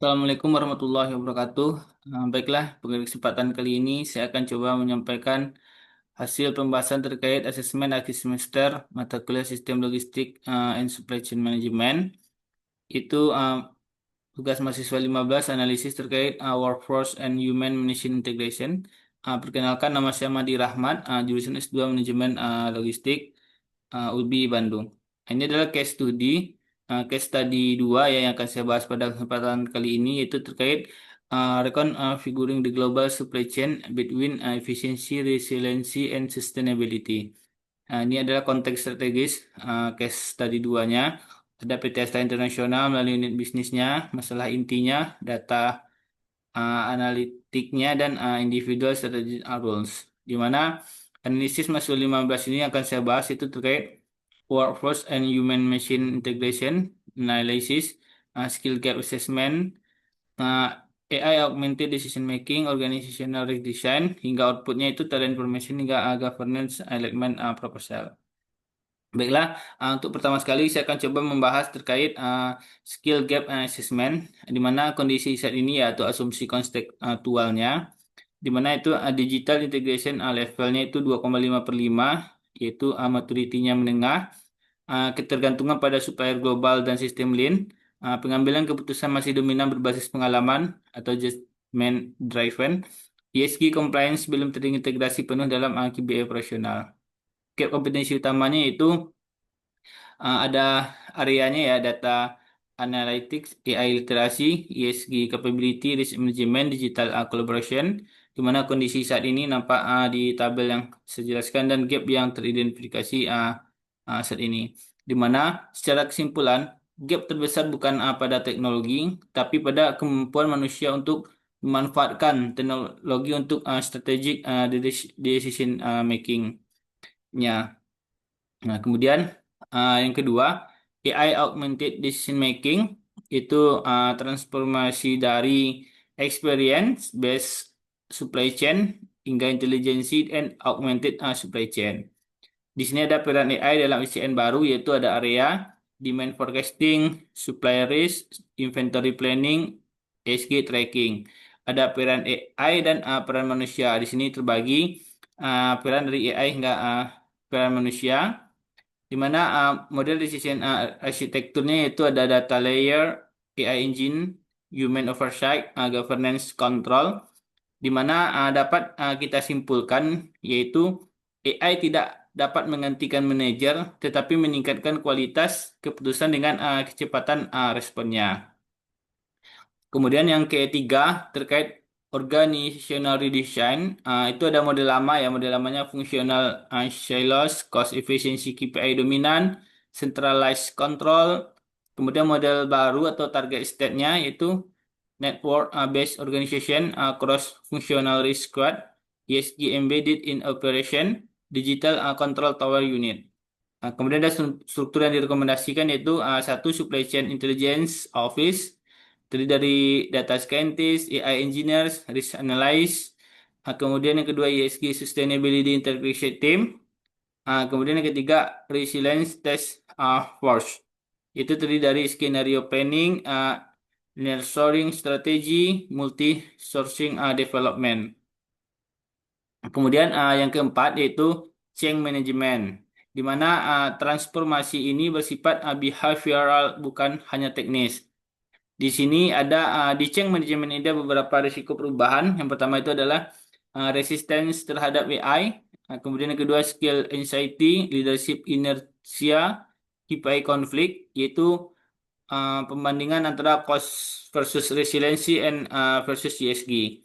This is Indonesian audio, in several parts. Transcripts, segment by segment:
Assalamualaikum warahmatullahi wabarakatuh. Baiklah, pada kesempatan kali ini saya akan coba menyampaikan hasil pembahasan terkait asesmen akhir semester mata kuliah Sistem Logistik and Supply Chain Management. Itu tugas mahasiswa 15 analisis terkait Workforce and Human Machine Integration. Perkenalkan, nama saya Madi Rahmat, jurusan S2 Manajemen Logistik, UBI Bandung. Ini adalah case study 2 ya, yang akan saya bahas pada kesempatan kali ini, yaitu terkait reconfiguring the global supply chain between efficiency, resiliency, and sustainability. Ini adalah konteks strategis case study 2-nya. Ada PT Asta Internasional melalui unit bisnisnya, masalah intinya, data analitiknya, dan individual strategy rules. Di mana analisis masuk 15 ini akan saya bahas itu terkait workforce and human machine integration analysis, skill gap assessment, uh, AI augmented decision making, organizational redesign, hingga outputnya itu talent information hingga governance element proposal. Baiklah, untuk pertama sekali saya akan coba membahas terkait skill gap assessment, di mana kondisi saat ini yaitu asumsi konstektualnya, di mana itu digital integration levelnya itu 2,5/5, yaitu maturity-nya menengah, ketergantungan pada supplier global dan sistem lean, pengambilan keputusan masih dominan berbasis pengalaman atau judgment driven, ESG compliance belum terintegrasi penuh dalam KPI operasional. Gap kompetensi utamanya itu ada areanya ya, data analytics, AI literasi, ESG capability, risk management, digital collaboration, di mana kondisi saat ini nampak di tabel yang saya jelaskan, dan gap yang teridentifikasi saat ini. Di mana secara kesimpulan, gap terbesar bukan pada teknologi, tapi pada kemampuan manusia untuk memanfaatkan teknologi untuk strategic decision making-nya. Nah, kemudian yang kedua, AI augmented decision making itu transformasi dari experience based supply chain hingga intelligence and augmented supply chain. Di sini ada peran AI dalam ICN baru, yaitu ada area demand forecasting, supply risk, inventory planning, ESG tracking. Ada peran AI dan peran manusia. Di sini terbagi peran dari AI hingga peran manusia, di mana model decision arsitekturnya itu ada data layer, AI engine, human oversight, governance control, di mana dapat kita simpulkan yaitu AI tidak dapat menggantikan manajer, tetapi meningkatkan kualitas keputusan dengan kecepatan responnya. Kemudian yang ketiga terkait organizational redesign, itu ada model lama ya, model lamanya fungsional silos, cost efficiency KPI dominan, centralized control. Kemudian model baru atau target state-nya yaitu network based organization, cross functional risk squad, ESG embedded in operation, digital control tower unit. Kemudian ada struktur yang direkomendasikan, yaitu satu, supply chain intelligence office, terdiri dari data scientist, AI engineers, risk analyst. Kemudian yang kedua, ESG sustainability integration team. Kemudian yang ketiga, resilience task force. Itu terdiri dari skenario planning, nearshoring strategy, multi sourcing development. Kemudian yang keempat yaitu change management, di mana transformasi ini bersifat behavioral, bukan hanya teknis. Di sini ada di change management ini ada beberapa risiko perubahan. Yang pertama itu adalah resistance terhadap AI. Kemudian yang kedua, skill anxiety, leadership inertia, KPI konflik, yaitu pembandingan antara cost versus resiliency and versus ESG.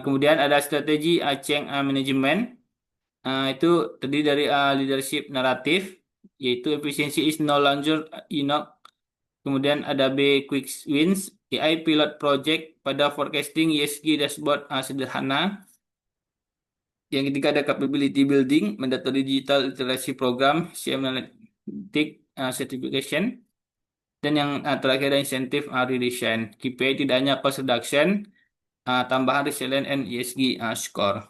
Kemudian ada strategi change management, itu terdiri dari leadership naratif, yaitu efficiency is no longer enough. Kemudian ada B quick wins, AI pilot project pada forecasting, ESG dashboard sederhana. Yang ketiga ada capability building, mandatory digital literasi program, CM analytic certification. Dan yang terakhir ada insentif redesign. KPI tidak hanya cost reduction, tambahan resilient and ESG score.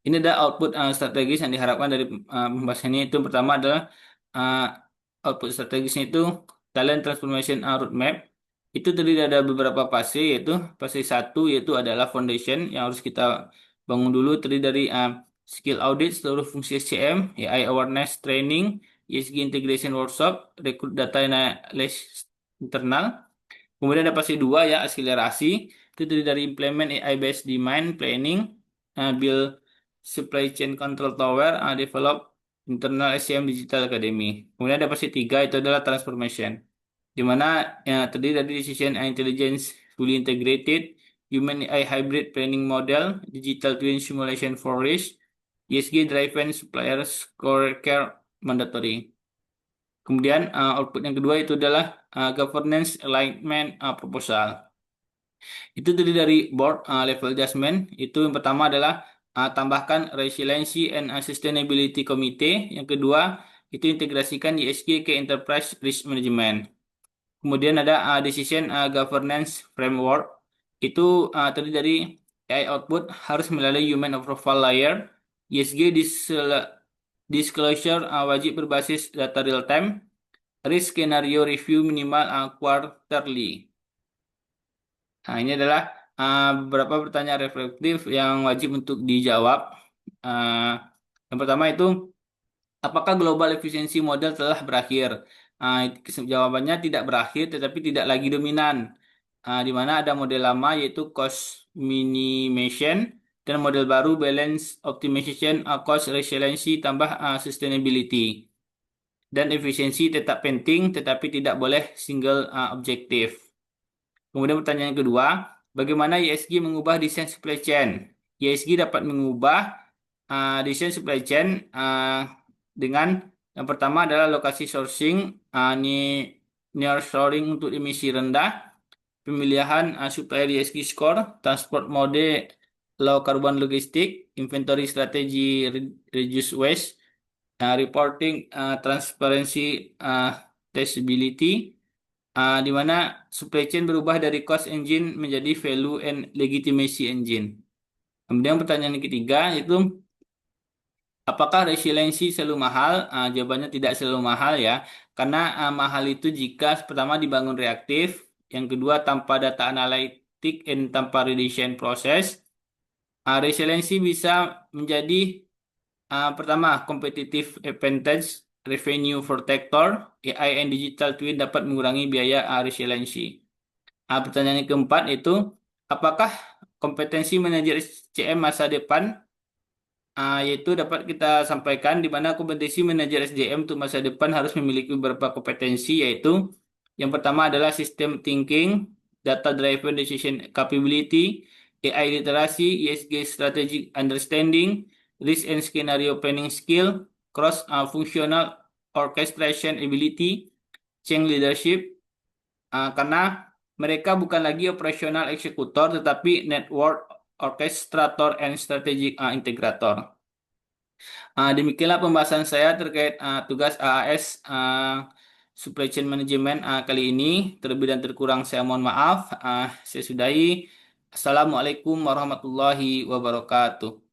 Ini ada output strategis yang diharapkan dari pembahasan ini. Itu pertama adalah output strategisnya itu talent transformation roadmap, Itu terdiri ada beberapa fase, yaitu fase satu yaitu adalah foundation yang harus kita bangun dulu, terdiri dari skill audit seluruh fungsi SCM, AI awareness training, ESG integration workshop, rekrut data analysis internal. Kemudian ada fase 2 ya, akselerasi. Itu terdiri dari implement AI based demand planning, build supply chain control tower, develop internal SCM digital academy. Kemudian ada fase 3 itu adalah transformation, di mana terdiri dari decision intelligence fully integrated, human AI hybrid planning model, digital twin simulation for risk, ESG driven supplier scorecard mandatory. Kemudian output yang kedua itu adalah governance alignment proposal. Itu terdiri dari board level adjustment. Itu yang pertama adalah tambahkan resiliency and sustainability committee. Yang kedua itu integrasikan ESG ke enterprise risk management. Kemudian ada decision governance framework. Itu terdiri dari AI output harus melalui human approval layer, ESG disclosure wajib berbasis data real time, risk scenario review minimal quarterly. Nah, ini adalah beberapa pertanyaan reflektif yang wajib untuk dijawab. Uh, yang pertama itu, apakah global efisiensi model telah berakhir? Jawabannya tidak berakhir, tetapi tidak lagi dominan. Di mana ada model lama yaitu cost minimization dan model baru balance optimization, cost resiliency tambah sustainability. Dan efisiensi tetap penting, tetapi tidak boleh single objektif. Kemudian pertanyaan kedua, bagaimana ISG mengubah desain supply chain? ISG dapat mengubah desain supply chain dengan yang pertama adalah lokasi sourcing, nearshoring untuk emisi rendah, pemilihan supplier ISG score, transport mode low carbon logistik, inventory strategi reduce waste, reporting transparency traceability, di mana supply chain berubah dari cost engine menjadi value and legitimacy engine. Kemudian pertanyaan yang ketiga itu, apakah resiliency selalu mahal? Jawabannya tidak selalu mahal ya, karena mahal itu jika pertama dibangun reaktif, yang kedua tanpa data analitik dan tanpa redesign proses. Resiliency bisa menjadi pertama competitive advantage, revenue protector, AI and digital twin dapat mengurangi biaya resiliency. Pertanyaan yang keempat itu, apakah kompetensi manajer SCM masa depan? Yaitu dapat kita sampaikan di mana kompetensi manajer SDM untuk masa depan harus memiliki beberapa kompetensi, yaitu yang pertama adalah system thinking, data driven decision capability, AI literasi, ESG strategic understanding, risk and scenario planning skill, cross functional orchestration ability, change leadership, karena mereka bukan lagi operasional eksekutor tetapi network orchestrator and strategic integrator. Demikianlah pembahasan saya terkait tugas AAS Supply Chain Management kali ini. Terlebih dan terkurang saya mohon maaf. Saya sudahi. Assalamualaikum warahmatullahi wabarakatuh.